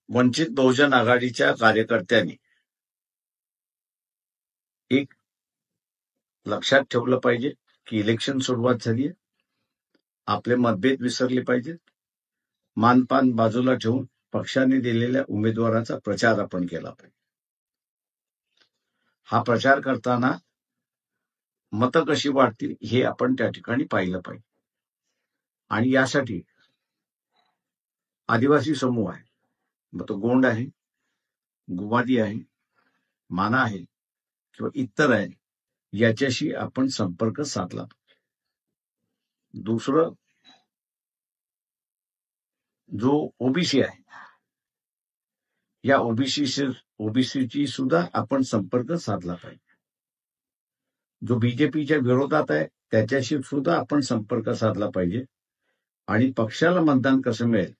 वंचित बहुजन आघाडीच्या कार्यकर्त्यांनी एक लक्षात ठेवलं पाहिजे की इलेक्शन सुरुवात झालीय, आपले मतभेद विसरले पाहिजेत, मानपान बाजूला ठेवून पक्षाने दिलेल्या उमेदवाराचा प्रचार आपण केला पाहिजे. हा प्रचार करताना मतं कशी वाढतील हे आपण त्या ठिकाणी पाहिलं पाहिजे. आणि यासाठी आदिवासी समूह आहे, मग तो गोंड आहे, गुवादी आहे, माना आहे किंवा इतर आहे, याच्याशी आपण संपर्क साधला पाहिजे. दुसरं, जो ओबीसी आहे, या ओबीसीची सुद्धा आपण संपर्क साधला पाहिजे. जो बीजेपीच्या विरोधात आहे त्याच्याशी सुद्धा आपण संपर्क साधला पाहिजे. आणि पक्षाला मतदान कसं मिळेल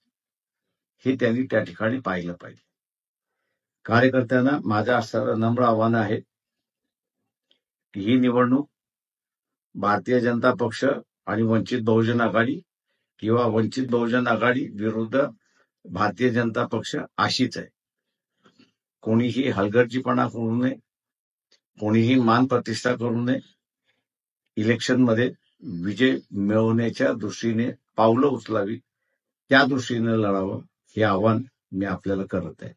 हे त्यांनी त्या ठिकाणी पाहिलं पाहिजे. कार्यकर्त्यांना माझं असं नम्र आव्हान आहे की ही निवडणूक भारतीय जनता पक्ष आणि वंचित बहुजन आघाडी किंवा वंचित बहुजन आघाडी विरुद्ध भारतीय जनता पक्ष अशीच आहे. कोणीही हलगर्जीपणा करू नये, कोणीही मान प्रतिष्ठा करू नये. इलेक्शनमध्ये विजय मिळवण्याच्या दृष्टीने पावलं उचलावी, त्या दृष्टीने लढावं, हे आव्हान मी आपल्याला करत आहे.